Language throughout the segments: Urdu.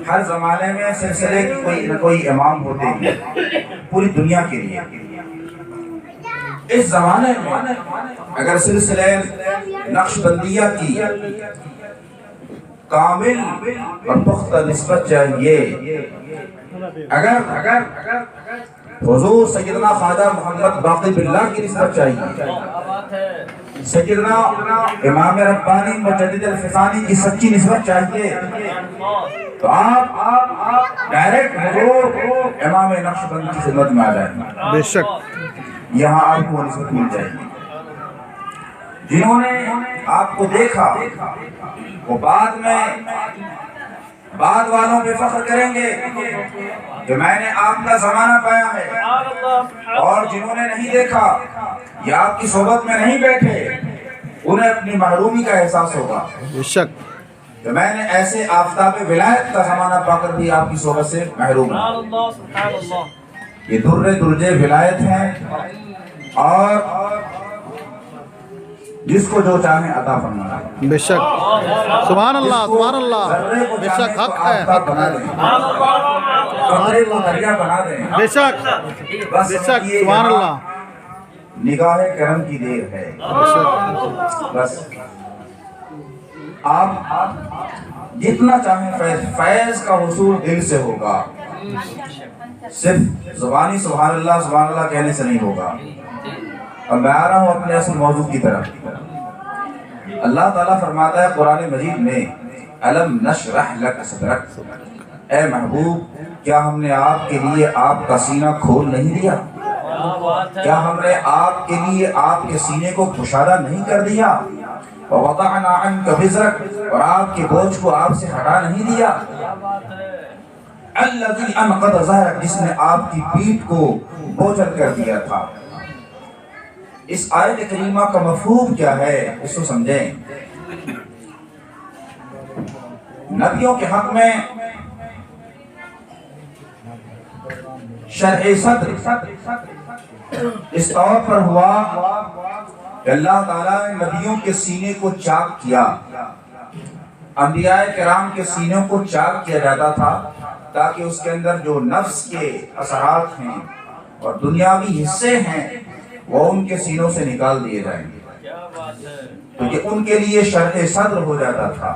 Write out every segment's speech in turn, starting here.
ہر زمانے میں سلسلے کی کوئی نہ کوئی امام ہوتے ہیں پوری دنیا کے لیے۔ اس زمانے میں اگر سلسلے نقش بندیہ کی کامل اور پختہ نسبت چاہیے، اگر حضور سیدنا خواجہ محمد باقی باللہ کی نسبت چاہیے، سیدنا امام ربانی مجدد الفسانی کی سچی نسبت چاہیے، تو آپ ڈائریکٹ حضور امام نقش بند کی خدمت میں آ جائیں، بے شک یہاں آپ کو نسبت مل جائے گی۔ جنہوں نے آپ کو دیکھا وہ بعد والوں پہ فخر کریں گے کہ میں نے آپ کا زمانہ پایا ہے، اور جنہوں نے نہیں دیکھا یا آپ کی صحبت میں نہیں بیٹھے انہیں اپنی محرومی کا احساس ہوگا بے شک کہ میں نے ایسے آفتاب ولایت کا زمانہ پا کر بھی آپ کی صحبت سے محروم ہوں۔ یہ در درجے ولایت ہیں، اور جس کو جو چاہیں عطا فرمانا، بے شک سبحان اللہ سبحان اللہ، بے شک حق ہے حق ہے، بے شک بے شک سبحان اللہ، نگاہ کرم کی دیر ہے، بس آپ جتنا چاہیں فیض کا حصول دل سے ہوگا، صرف زبانی سبحان اللہ کہنے سے نہیں ہوگا۔ اب میں آ رہا ہوں اپنے اصل موضوع کی طرف۔ اللہ تعالیٰ فرماتا ہے قرآن مجید میں الم نشرح لک صدرک، اے محبوب کیا ہم نے آپ کے لیے آپ کا سینہ کھول نہیں دیا؟ کیا ہم نے آپ کے لیے آپ کے سینے کو کشادہ نہیں کر دیا؟ ووضعنا عنک وزرک، اور آپ کے بوجھ کو آپ سے ہٹا نہیں دیا؟ الذی انقض ظہرک، جس نے آپ کی پیٹھ کو بوجھل کر دیا تھا۔ اس آیت کریمہ کا مفہوم کیا ہے اس کو سمجھیں۔ نبیوں کے حق میں شرح صدر اس طور پر ہوا کہ اللہ تعالیٰ نے نبیوں کے سینے کو چاک کیا، انبیاء کرام کے سینوں کو چاک کیا جاتا تھا تاکہ اس کے اندر جو نفس کے اثرات ہیں اور دنیاوی حصے ہیں وہ ان کے سینوں سے نکال دیے جائیں گے، تو یہ ان کے لیے شرح صدر ہو جاتا تھا۔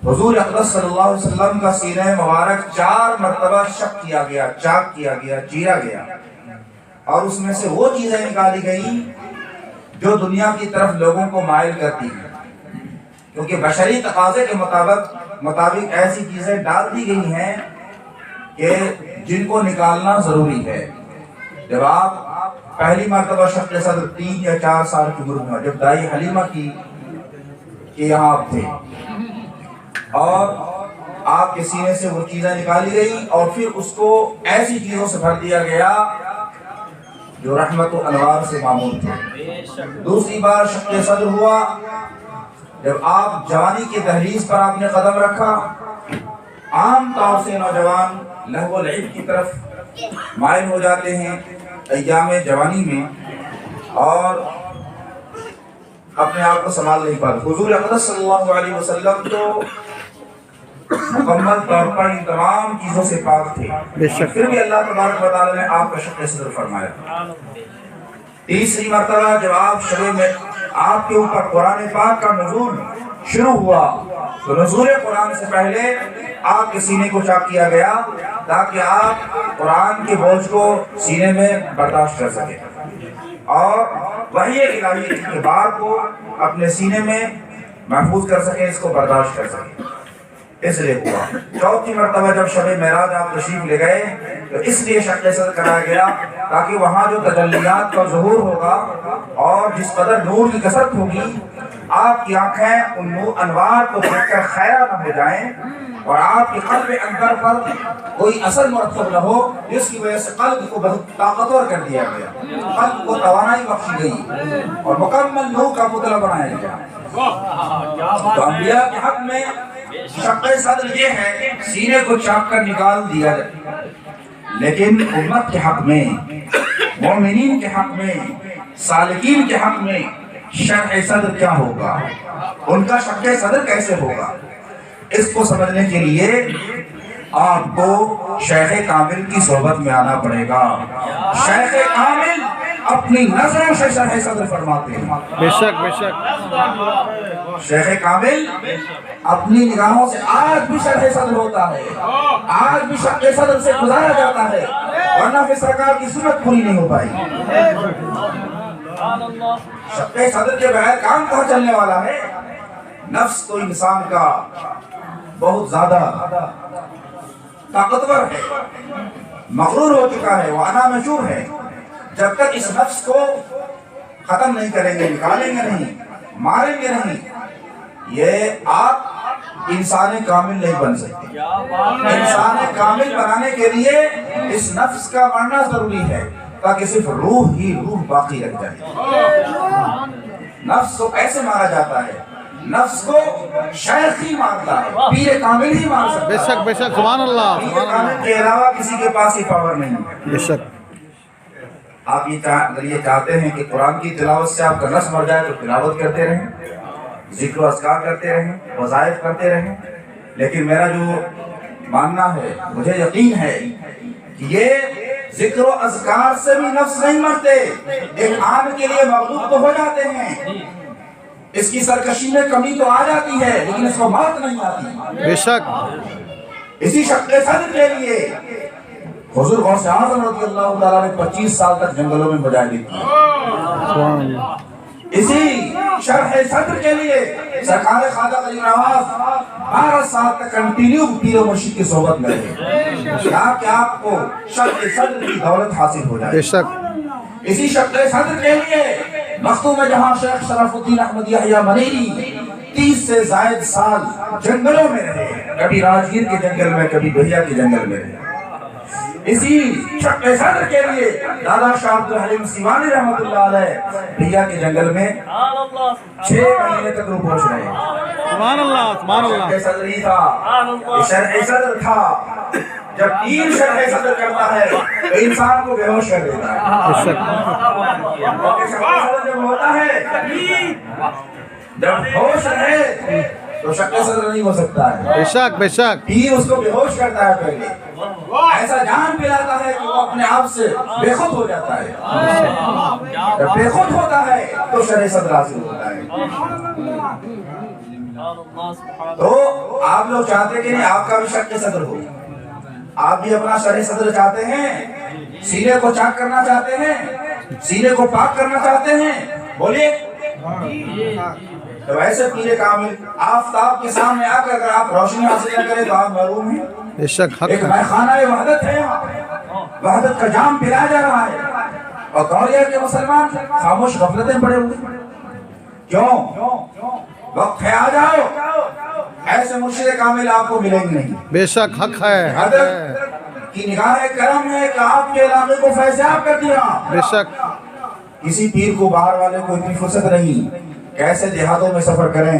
حضور اقدس صلی اللہ علیہ وسلم کا سینہ مبارک 4 مرتبہ شق کیا گیا، چاک کیا گیا، چیرا گیا، اور اس میں سے وہ چیزیں نکالی گئیں جو دنیا کی طرف لوگوں کو مائل کرتی ہیں، کیونکہ بشری تقاضے کے مطابق ایسی چیزیں ڈال دی گئی ہیں کہ جن کو نکالنا ضروری ہے۔ جب آپ پہلی مرتبہ شق صدر 3 یا 4 سال کی عمر میں، جب دائی حلیمہ کی یہاں آپ تھے، اور آپ کے سینے سے وہ چیزیں نکالی گئی اور پھر اس کو ایسی چیزوں سے بھر دیا گیا جو رحمت و انوار سے معمول تھے۔ دوسری بار شق صدر ہوا جب آپ جوانی کے دہلیز پر آپ نے قدم رکھا۔ عام طور سے نوجوان لہو و لعب کی طرف مائل ہو جاتے ہیں ایام جوانی میں اور اپنے آپ کو سنبھال نہیں پاتے۔ حضور اقدس صلی اللہ علیہ وسلم تو مکمل طور پر ان تمام چیزوں سے پاک تھے، پھر بھی اللہ تبارک و تعالیٰ نے آپ کا شق صدر فرمایا۔ تیسری مرتبہ جب آپ کے اوپر قرآن پاک کا نزول شروع ہوا تو نزول قرآن سے پہلے آپ کے سینے کو چاک کیا گیا تاکہ آپ قرآن کے بوجھ کو سینے میں برداشت کر سکیں اور وحی الہی کے بار کو اپنے سینے میں محفوظ کر سکیں، اس کو برداشت کر سکیں۔ اس لیے ہوا چوتھی مرتبہ جب شب معراج آپ تشریف لے گئے تو اس لیے شق صدر کرایا گیا تاکہ وہاں جو تجلیات کا ظہور ہوگا اور جس قدر نور کی کثرت ہوگی، آپ کی آنکھیں ان انوار کو دیکھ کر خیرہ نہ ہو جائیں اور آپ کے قلب اندر پر کوئی اثر مرتب نہ ہو جس کی وجہ سے قلب کو بہت طاقتور کر دیا گیا، قلب کو توانائی بخشی گئی اور مکمل نور کا پتلا بنایا گیا۔ تو انبیاء کے حق میں شق صدر یہ ہے سینے کو چاک کر نکال دیا جائے، لیکن امت کے حق میں، مومنین کے حق میں، سالکین کے حق میں شرح صدر کیا ہوگا، ان کا شق صدر کیسے ہوگا؟ اس کو سمجھنے کے لیے آپ کو شیخ کامل کی صحبت میں آنا پڑے گا۔ شیخ کامل اپنی نظروں سے شرح صدر فرماتے ہیں۔ بے شک بے شک۔ شیخ کامل اپنی نگاہوں سے آج بھی شرح صدر ہوتا ہے، آج بھی شق صدر سے گزارا جاتا ہے، ورنہ پھر سرکار کی سنت پوری نہیں ہو پائی۔ شق صدر کے بغیر کام کہاں چلنے والا ہے؟ نفس تو انسان کا بہت زیادہ طاقتور ہے، مغرور ہو چکا ہے، وہ انا مشہور ہے۔ جب تک اس نفس کو ختم نہیں کریں گے، نکالیں گے نہیں، ماریں گے نہیں، یہ آپ انسان کامل نہیں بن سکتے۔ انسان کامل بنانے کے لیے اس نفس کا مرنا ضروری ہے تاکہ صرف روح ہی روح باقی رہ جائے۔ نفس کو ایسے مارا جاتا ہے، نفس کو شیخ ہی مارتا ہے، پیر کامل ہی مار سکتا ہے۔ بے شک بے شک، سبحان اللہ پیر سبحان کامل اللہ۔ کے علاوہ کسی کے پاس یہ پاور نہیں ہے۔ بے شک۔ آپ یہ چاہتے ہیں کہ قرآن کی تلاوت سے آپ کا نفس مر جائے تو تلاوت کرتے رہیں، ذکر و اذکار کرتے رہیں، وظائف کرتے رہیں، لیکن میرا جو ماننا ہے، مجھے یقین ہے کہ یہ ذکر و اذکار سے بھی نفس نہیں مرتے، ایک آن کے لیے مغلوب تو ہو جاتے ہیں، اس کی سرکشی میں کمی تو آ جاتی ہے لیکن اس کو موت نہیں آتی۔ بے شک۔ اسی شق صدر کے لیے حضور غوث اعظم رضی اللہ تعالیٰ نے 25 سال تک جنگلوں میں مجاہدی کی۔ سبحان اللہ۔ اسی شرح صدر کے لیے سرکار خواجہ غریب نواز 12 سال تک کنٹینیو پیر و مرشد کی صحبت میں رہے تاکہ آپ کو شرح صدر کی دولت حاصل ہو جائے۔ بے شک۔ اسی شرح صدر کے لیے مختوم جہاں شیخ شرف الدین احمد یحییٰ منیری 30 سے زائد سال جنگلوں میں رہے، کبھی راجگیر کے جنگل میں، کبھی بہیا کے جنگل میں رہے۔ اسی شق صدر کے لیے دادا شاہ عبد الحلیم سیوانی رحمۃ اللہ علیہ بہیا کے جنگل میں 6 مہینے تک روپوش رہے۔ سبحان اللہ سبحان اللہ۔ شرح صدر ہی تھا، یہ شرح صدر تھا۔ جب تین شرح صدر کرتا ہے تو انسان کو بے ہوش کر دیتا ہے۔ بے شک۔ شرح صدر جب ہوتا ہے، جب ہوش رہے تو شق صدر نہیں ہو سکتا ہے۔ بے شک بے شک۔ پیر اس کو بے ہوش کرتا ہے، پہلے ایسا جان پلاتا ہے کہ وہ اپنے آپ سے بے خود ہو جاتا ہے۔ جب بے خود ہوتا ہے تو شرح صدر حاصل ہوتا ہے۔ تو آپ لوگ چاہتے کہ نہیں آپ کا بھی شق صدر ہو، آپ بھی اپنا شرح صدر چاہتے ہیں، سینے کو چاک کرنا چاہتے ہیں، سینے کو پاک کرنا چاہتے ہیں، بولیے۔ تو ایسے پیر کامل آفتاب کے سامنے آ کر اگر آپ روشنی حاصل نہ کریں تو آپ محروم ہیں۔ بے شک حق ایک ہے۔ میخانہ وحدت ہے یہاں، وحدت کا جام پلایا جا رہا ہے اور گوریا کے مسلمان خاموش غفلتیں پڑے ہوئے۔ کیوں؟ وقت ہے آ جاؤ، ایسے مرشد کامل آپ کو ملیں گے نہیں۔ بے شک حق ہے حق ہے۔ حضرت کی نگاہ کرم ہے کہ آپ کے علاقے کو فیضیاب کر دیا۔ بے شک۔ کسی پیر کو باہر والے کو اتنی فرصت نہیں کیسے دیہاتوں میں سفر کریں،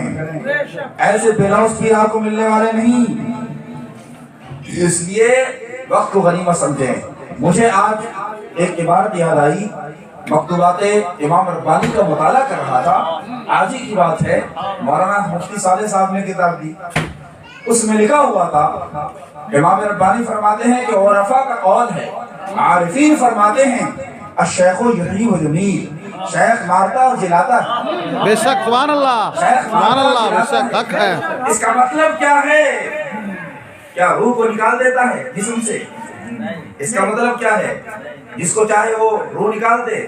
ایسے بلاؤس پیر آپ کو ملنے والے نہیں، اس لیے وقت کو غنیمت سمجھیں۔ مجھے آج ایک عبارت یاد آئی، مکتوبات امام ربانی کا مطالعہ کر رہا تھا، آج ہی کی بات ہے، مولانا مفتی صالح صاحب نے کتاب دی، اس میں لکھا ہوا تھا امام ربانی فرماتے ہیں کہ عرفاء کا قول ہے، عارفین فرماتے ہیں الشیخ یحیی و یمیت، شیخ مارتا اور جلاتا ہے۔ بے شک سبحان اللہ سبحان اللہ۔ بے شک حق ہے۔ اس کا مطلب کیا ہے؟ کیا روح کو نکال دیتا ہے جسم سے؟ اس کا مطلب کیا ہے؟ جس کو چاہے وہ روح نکال دے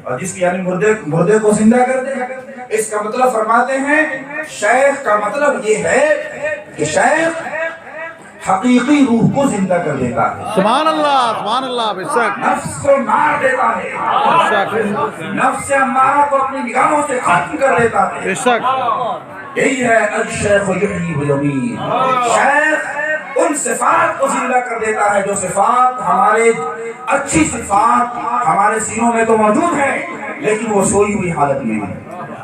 اور جس کی یعنی مردے کو زندہ کر دے؟ اس کا مطلب فرماتے ہیں شیخ کا مطلب یہ ہے کہ شیخ حقیقی روح کو زندہ کر دیتا ہے، سبحان اللہ سبحان اللہ۔ بے شک نفس کو مار دیتا ہے، بے شک نفس امارہ کو اپنی نگاہوں سے ختم کر دیتا ہے۔ بے شک۔ یہی ہے الشیخ یحیی و یمیت، شیخ ان صفات کو زندہ کر دیتا ہے جو صفات ہمارے اچھی صفات ہمارے سینوں میں تو موجود ہیں لیکن وہ سوئی ہوئی حالت میں ہے،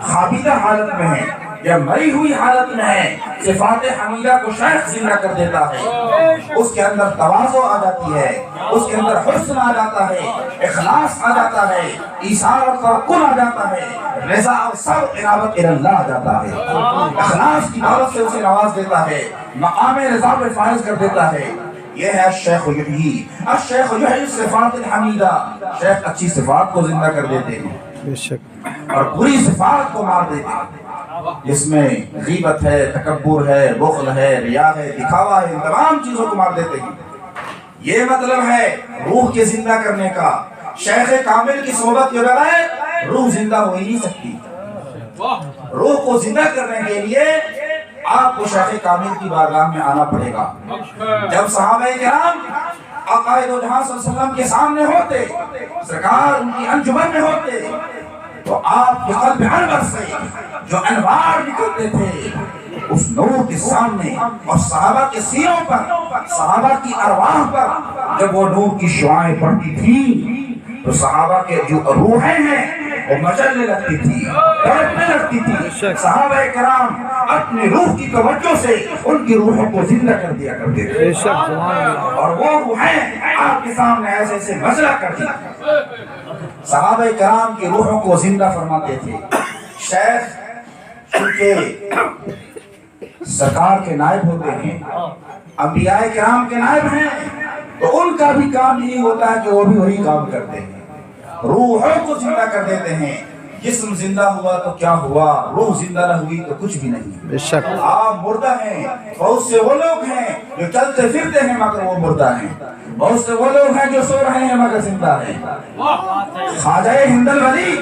خوابیدہ حالت میں ہے یا مری ہوئی حالت میں ہے۔ صفات حمیدہ کو شیخ زندہ کر دیتا ہے، اس کے اندر تواضع آ جاتی ہے، اس کے اندر حسن آ جاتا ہے، اخلاص آ جاتا ہے، ایثار اور توکل آ جاتا ہے، رضا اور صبر عنابت اللہ آ جاتا ہے۔ اخلاص کی دولت سے اسے نواز دیتا ہے، مقام رضا میں فائز کر دیتا ہے۔ یہ ہے الشیخ یحیی، الشیخ یحیی صفات الحمیدہ، شیخ اچھی صفات کو زندہ کر دیتے ہیں بے شک اور بری صفات کو مار دیتے ہیں، جس میں غیبت ہے، تکبر ہے، بخل ہے، ریا ہے، دکھاوا ہے، ان تمام چیزوں کو مار دیتے ہیں۔ یہ مطلب ہے روح کے زندہ کرنے کا۔ شیخ کامل کی صحبت کے بغیر روح زندہ ہو ہی نہیں سکتی۔ روح کو زندہ کرنے کے لیے آپ کو شیخ کامل کی بارگاہ میں آنا پڑے گا۔ جب صحابہ کرام آقا دو جہاں صلی اللہ علیہ وسلم کے سامنے ہوتے، سرکار ان کی انجمن میں ہوتے، تو آپ کے قلب انور سے جو انوار نکلتے تھے اس نور کے سامنے اور صحابہ کے سینوں پر، صحابہ کی ارواح پر جب وہ نور کی شعاعیں پڑتی تھیں تو صحابہ کے جو روحیں ہیں وہ مچلنے لگتی تھی، تڑپنے لگتی تھی۔ صحابہ کرام اپنی روح کی توجہ سے ان کی روحوں کو زندہ کر دیا کرتے تھے، اور وہ روحیں آپ کے سامنے ایسے ایسے مچلا کرتی تھی۔ صحابہ کرام کی روحوں کو زندہ فرماتے تھے۔ شیخ چونکہ سرکار کے نائب ہوتے ہیں، انبیاء کرام کے نائب ہیں، تو ان کا بھی کام یہی ہوتا ہے کہ وہ بھی وہی کام کرتے ہیں، روحوں کو زندہ کر دیتے ہیں۔ جسم زندہ ہوا تو کیا ہوا، روح زندہ نہ ہوئی تو کچھ بھی نہیں۔ بے شک آپ مردہ ہیں، بہت سے وہ لوگ ہیں جو چلتے پھرتے ہیں مگر وہ مردہ ہیں، بہت سے وہ لوگ ہیں جو سو رہے ہیں مگر زندہ ہیں۔ خواجہ ہندل ولی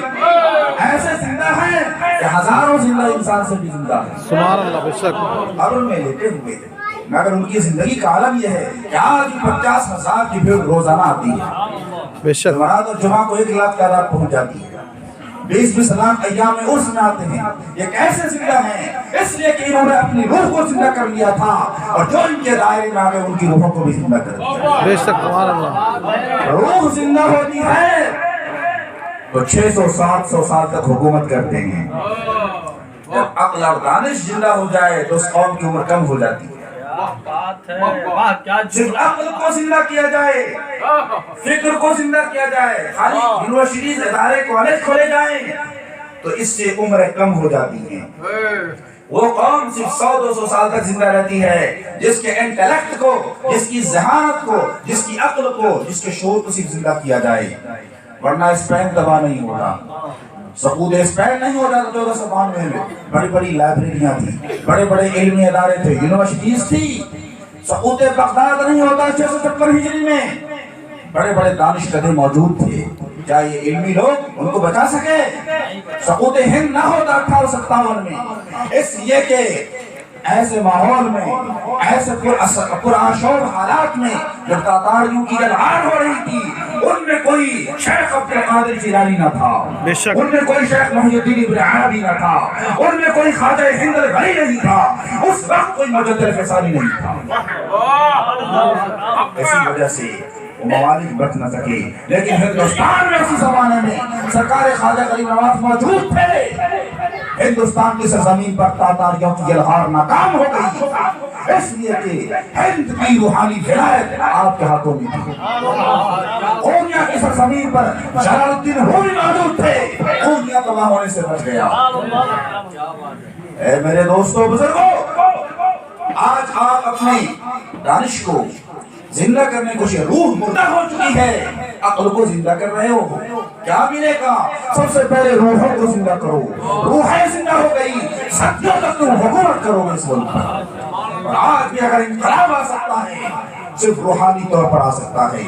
ایسے زندہ ہیں کہ ہزاروں زندہ انسان سے بھی زندہ ہیں، سبحان اللہ، بے شک قبر میں لیٹے ہوئے ہیں، مگر ان کی زندگی کا عالم یہ ہے کہ آج 50,000 کی بھیڑ روزانہ آتی ہے۔ بے شک جمعرات اور جمعہ کو 1 لاکھ تعداد پہنچ جاتی ہے۔ 20 لاکھ ایام عرس میں آتے ہیں۔ یہ کیسے زندہ ہیں؟ اس لیے کہ انہوں نے اپنی روح کو زندہ کر لیا تھا، اور جو ان کے دائرے میں آگے ان کی روحوں کو بھی زندہ کر دیا۔ بے شک سبحان اللہ، روح زندہ ہوتی ہے تو 600-700 سال تک حکومت کرتے ہیں۔ جب عقل اور دانش زندہ ہو جائے تو اس قوم کی عمر کم ہو جاتی ہے۔ صرف عقل کو زندہ کیا جائے، فکر کو زندہ کیا جائے، خالی یونیورسٹیز، ادارے، کالج کھولے جائیں تو اس سے عمریں کم ہو جاتی ہیں۔ وہ قوم صرف 100-200 سال تک زندہ رہتی ہے جس کے انٹلیکٹ کو، جس کی ذہانت کو، جس کی عقل کو، جس کے شعور کو صرف زندہ کیا جائے، ورنہ اسپین تباہ نہیں ہوگا۔ سقوط اسپین نہیں ہو جاتا 1492 میں۔ بڑی بڑی لائبریریاں تھیں، بڑے بڑے علمی ادارے تھے، یونیورسٹیز تھی۔ سقوط بغداد نہیں ہوتا 656 ہجری میں۔ بڑے بڑے دانش کدے موجود تھے، کیا یہ علمی لوگ ان کو بچا سکے؟ سقوط ہند نہ ہوتا 1857 میں، اس لیے کہ ایسے ماحول میں، ایسے پرآشوب حالات میں جب تاتاریوں کی لڑائی ہو رہی تھی، ان میں کوئی شیخ عبد القادر جیلانی نہ تھا، ان میں کوئی شیخ محی الدین ابن عربی نہ تھا، ان میں کوئی خواجہ ہندل ولی نہیں تھا، اس وقت کوئی مجدد الفسانی نہیں تھا۔ اسی وجہ سے وہ ممالک بچ نہ سکے، لیکن ہندوستان میں اسی زمانے میں سرکار خواجہ غریب نواز موجود تھے۔ ہندوستان کی سرزمین پر تاتاریوں کی یلغار ناکام ہو گئی، اس لیے کہ ہند کی روحانی ولایت آپ کے ہاتھوں میں تھی۔ اوریا کی سرزمین پر جلال الدین رومی موجود تھے، اوریا تباہ ہونے سے بچ گیا۔ اے میرے دوستو بزرگوں، آج آپ اپنی دانش کو زندہ کرنے کو روح مردہ ہو چکی ہے، عقل کو زندہ کر رہے ہو، کیا ملے گا؟ سب سے پہلے روحوں کو زندہ کرو۔ روحیں زندہ ہو گئی، صدیوں تک تم حکومت کرو گے اس ملک پر۔ اور آج بھی اگر انقلاب آ سکتا ہے صرف روحانی طور پر آ سکتا ہے۔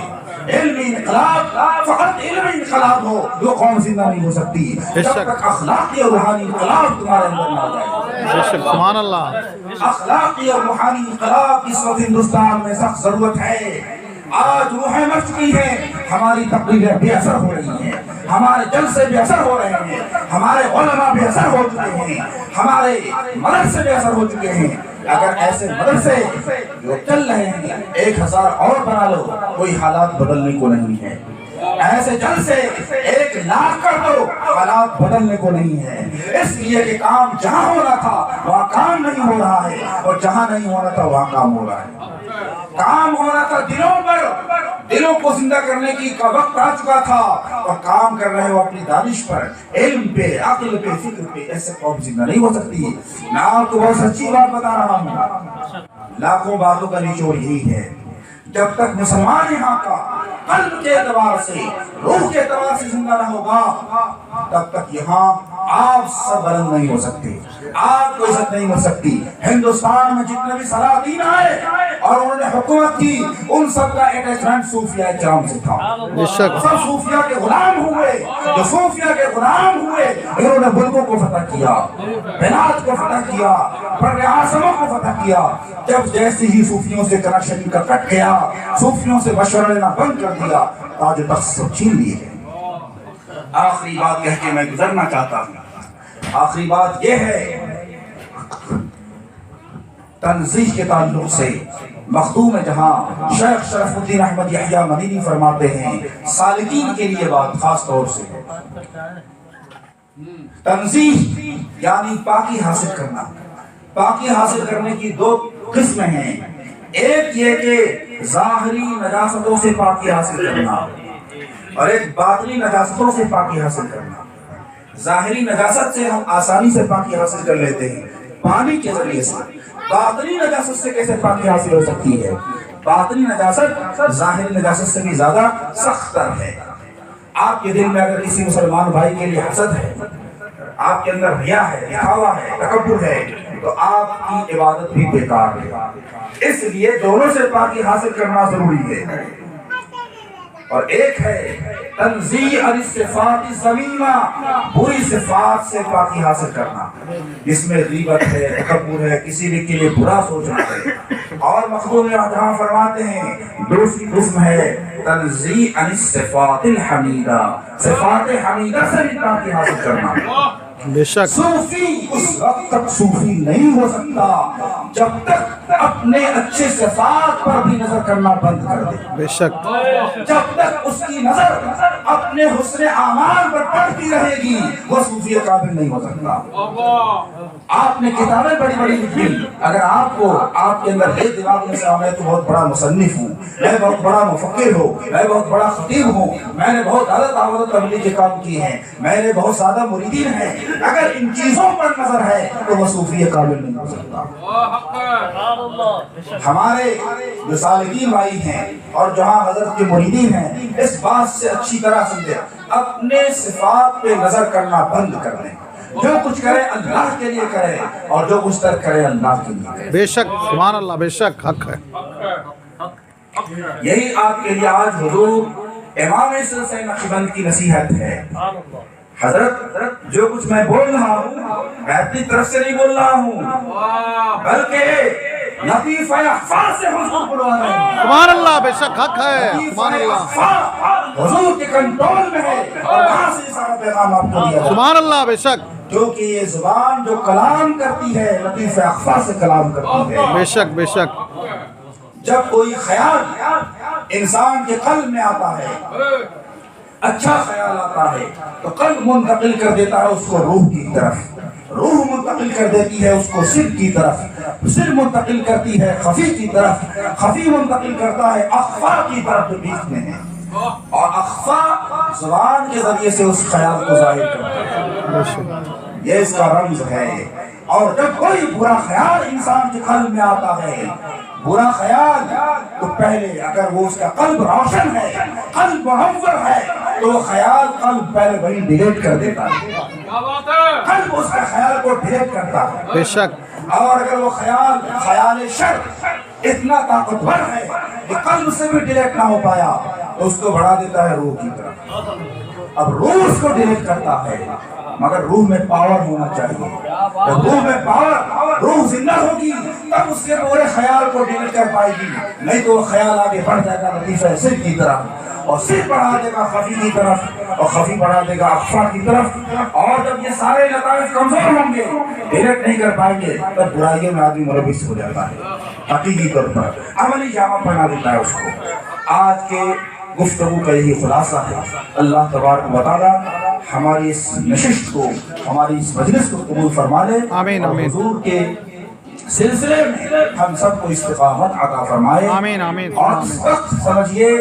علمی انقلاب، فقط علمی انقلاب ہو، جو قوم زندہ نہیں ہو سکتی جب تک اخلاقی اور روحانی انقلاب تمہارے اندر نہ آ جائے۔ سبحان اللہ، اخلاقی اور روحانی انقلاب اس وقت ہندوستان میں سخت ضرورت ہے۔ آج روحیں مر چکی ہیں، ہماری تقریریں بے اثر ہو رہی ہیں، ہمارے جلسے بے اثر ہو رہے ہیں، ہمارے علماء بے اثر ہو چکے ہیں، ہمارے مدرسے بے اثر ہو چکے ہیں۔ اگر ایسے مدرسے جو چل رہے ہیں 1000 اور بنا لو، کوئی حالات بدلنے کو نہیں ہے۔ ایسے جلسے 1,00,000 کر دو، حالات بدلنے کو نہیں ہے۔ اس لیے کہ کام جہاں ہونا تھا وہاں کام نہیں ہو رہا ہے، اور جہاں نہیں ہونا تھا وہاں کام ہو رہا ہے۔ کام ہونا تھا دلوں پر، دلوں کو زندہ کرنے کا وقت آ چکا تھا اور کام کر رہے ہو اپنی دانش پر، علم پہ، عقل پہ، فکر پہ. ایسے قوم زندہ نہیں ہو سکتی. میں آپ کو بہت سچی بات بتا رہا ہوں. لاکھوں باتوں کا نچوڑ یہی ہے، جب تک مسلمان یہاں کا قلب کے اعتبار سے، روح کے اعتبار سے زندہ نہ ہوگا، تب تک یہاں آپ سب بلند نہیں ہو سکتے، آپ کو عزت نہیں مل سکتی. ہندوستان میں جتنے بھی سلاطین آئے اور انہوں نے حکومت کی، ان سب کا اٹیچمنٹ صوفیاء کرام سے تھا. سب صوفیاء کے غلام ہوئے. جو صوفیاء کے غلام ہوئے، انہوں نے ملکوں کو فتح کیا، بلاد کو فتح کیا، بر اعظموں کو فتح کیا. جب جیسے ہی صوفیوں سے کنیکشن ان کا کٹ گیا، صوفیوں سے مشورہ لینا بند کر دیا، تاج و تخت سب چھین لیے گئے. آخری بات کہہ کے میں گزرنا چاہتا ہوں. آخری بات یہ ہے، تنزیح کے تعلق سے مخدوم جہاں شیخ شرف الدین احمد یحییٰ مدینی فرماتے ہیں، سالکین کے لیے بات خاص طور سے تنزیح یعنی پاکی حاصل کرنا. پاکی حاصل کرنے کی دو قسمیں ہیں. ایک یہ کہ ظاہری نجاستوں سے پاکی حاصل کرنا اور ایک باطنی نجاستوں سے پاکی حاصل کرنا. ظاہری نجاست سے ہم آسانی سے پاکی حاصل کر لیتے ہیں پانی کے ذریعے سے. باطنی نجاست سے کیسے پاکی حاصل ہو سکتی ہے؟ باطنی نجاست ظاہری نجاست سے بھی زیادہ سخت تر ہے. آپ کے دل میں اگر کسی مسلمان بھائی کے لیے حسد ہے، آپ کے اندر ریا ہے، دکھاوا ہے، تکبر ہے، تو آپ کی عبادت بھی بیکار ہے. اس لیے دونوں سے پاکی حاصل کرنا ضروری ہے. اور ایک ہے تنزیہ عن الصفات الذمیمہ، بری صفات سے پاکی حاصل کرنا، جس میں غیبت ہے، تکبر ہے، کسی بھی کے لیے برا سوچنا ہے. اور مخدوم جہاں فرماتے ہیں دوسری قسم ہے تنزیہ عن الصفات الحمیدہ، صفات حمیدہ سے بھی پاکی حاصل کرنا. بے شک صوفی اس وقت تک صوفی نہیں ہو سکتا جب تک اپنے اچھے صفات پر بھی نظر کرنا بند کر دے. بے شک جب تک اس کی نظر اپنے حسن اعمال پر پڑتی رہے گی، وہ صوفی قابل نہیں ہو سکتا. آپ نے کتابیں بڑی بڑی لکھی، اگر آپ کو آپ کے اندر ایک دماغ میں سے میں تو بہت بڑا مصنف ہوں، میں بہت بڑا مفکر ہوں، میں بہت بڑا خطیب ہوں، میں نے بہت زیادہ دعوت و تبلیغ کے کام کیے ہیں، میں نے بہت زیادہ مریدین ہیں، اگر ان چیزوں پر نظر ہے تو وہ صوفی قابل نہیں ہو سکتا. ہمارے جو سالکین بھائی ہیں اور جہاں حضرت کے مریدین ہیں، اس بات سے اچھی طرح سمجھے، اپنے صفات پہ نظر کرنا بند کر دیں. جو کچھ کرے اللہ کے لیے کرے اور جو کچھ ترک کرے اللہ کے لیے کرے. بے شک سبحان اللہ، بے شک حق ہے. یہی آپ کے لیے آج حضور امام سلسلہ نقشبند کی نصیحت ہے. حضرت جو کچھ میں بول رہا ہوں میں اپنی طرف سے نہیں بول رہا ہوں، بلکہ لطیف اخفا سے حضور بلوا رہا ہوں. سبحان اللہ، بے شک حق ہے. سبحان اللہ، حضور کے کنٹرول میں ہے اور وہاں سے سارا پیغام آپ کو دیا. سبحان اللہ، بے شک. کیونکہ یہ زبان جو کلام کرتی ہے لطیف اخفا سے کلام کرتی ہے. بے شک بے شک. جب کوئی خیال انسان کے قلب میں آتا ہے، اچھا خیال آتا ہے، تو قلب منتقل کر دیتا ہے اس کو روح کی طرف، روح منتقل کر دیتی ہے اس کو سر کی طرف، سر منتقل کرتی ہے خفی کی طرف، خفی منتقل کرتا ہے اخفا کی طرف جو بیچ میں ہے، اور اخفا زبان کے ذریعے سے اس خیال کو ظاہر کرتا ہے. یہ اس کا رمز ہے. اور جب کوئی برا خیال انسان کے قلب میں آتا ہے، برا خیال، تو پہلے اگر وہ اس کا قلب روشن ہے، قلب منور ہے، تو وہ خیال قلب پہلے وہی ڈیلیٹ کر دیتا ہے. قلب اس کا خیال کو ڈیلیٹ کرتا ہے. بے شک. اور اگر وہ خیال شر اتنا طاقتور ہے کہ قلب سے بھی ڈیلیٹ نہ ہو پایا، تو اس کو بڑھا دیتا ہے روح کی طرف. اب روح اس کو ڈیلیٹ کرتا ہے، مگر روح میں پاور ہونا چاہیے. جب روح میں پاور، روح زندہ ہوگی تب اس کے پورے خیال کو ڈیلیٹ کر پائے گی. نہیں تو وہ خیال آگے بڑھ جائے گا لطیفہ سر کی طرف، اور سر بڑھا دے گا خفی کی طرف، اور خفی بڑھا دے گا اخفا کی طرف. اور جب یہ سارے لطائف کمزور ہوں گے، ڈیلیٹ نہیں کر پائیں گے، تب برائیوں میں آدمی ملوث ہو جاتا ہے. حقیقی طور پر عملی جامہ پہنا دیتا ہے اس کو. آج کے گفتگو کا یہی خلاصہ ہے. اللہ تبارک و تعالی ہماری اس نشست کو، ہماری اس مجلس کو قبول فرما لے. آمین آمین. حضور کے سلسلے میں ہم سب کو استقامت عطا فرمائے. آمین آمین. اور اس وقت سمجھیے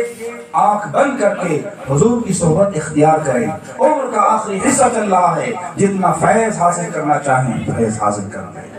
آنکھ بند کر کے حضور کی صحبت اختیار کریں. عمر کا آخری حصہ چل رہا ہے، جتنا فیض حاصل کرنا چاہیں فیض حاصل کر لیں.